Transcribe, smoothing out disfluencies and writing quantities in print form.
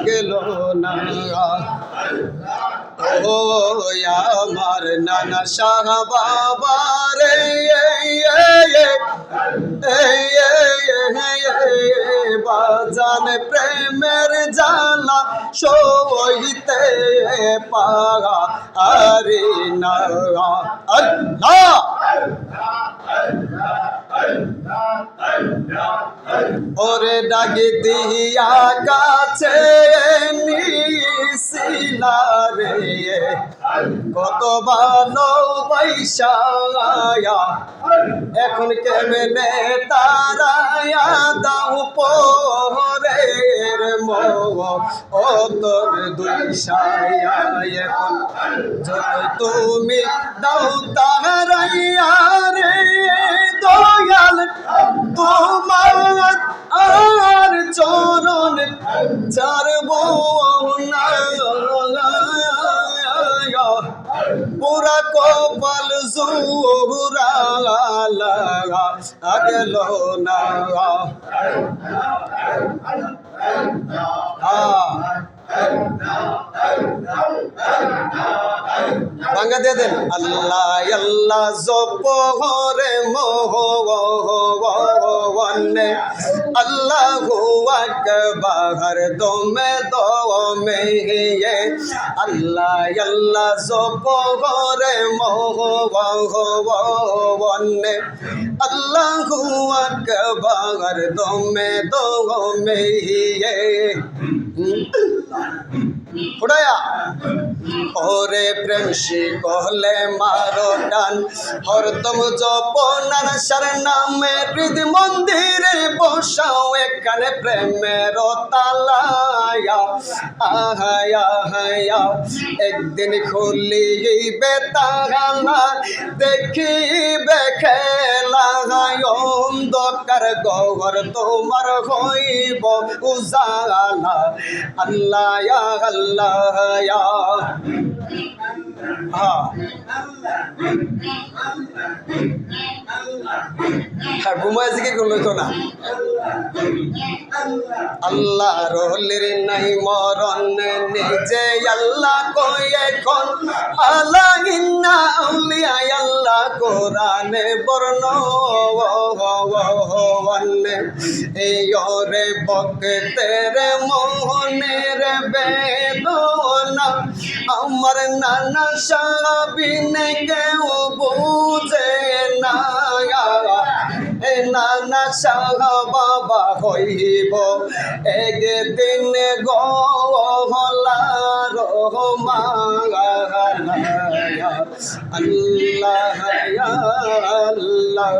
গেল না। ও আমার নানা শাহ বাবা রে, বাজান প্রেমের জালা সইতে পারি না। আল্লাহ ওরে ডাকি দিয়া কাছে নিছিলা রে, কত ভালোবাসা এখন কেমনে তারায়া দাও পরের মোহ ও তোর দুইশায়া, এখন যত তুমি দাও তারাইয়া রে দয়াল তোমার আর চরণ ছাড়ব না। পুরা কপাল জোহরা গেল না। ভাঙ্গা দিয়ে দেন। আল্লাহ আল্লাহ জপ রে মোহনে, আল্লাহু আকবার দমে দমে, আল্লাহ আল্লাহ জপ রে মোহনে, আল্লাহু আকবার দমে দমে। উড়ায়া ওরে প্রেম শিকলে মারো টান, হরদম জপনার সার নামে হৃদ মন্দিরে বসাও এখানে প্রেমের তালায়া। আহায়া হায়া একদিন খুলিবে তালা, দেখিবে খেলা অন্ধকার গহর তোমার হইব উজালা। আল্লাহ আল্লাহ ঘুমায় জিকির করলো তো না। আল্লাহ রহলের নাই মরণ, নিজে আল্লাহ কই এখন আলা ইন্না আউলিয়া আল্লাহ কোরআনে বর্ণন। এই ওরে ভক্তের মোহনের বেদনা, আমার নানা সাবিনে কেউ বুঝে না। নানা শাহ বাবা হইব একদিন গহলার আল্লাহ আল্লাহ।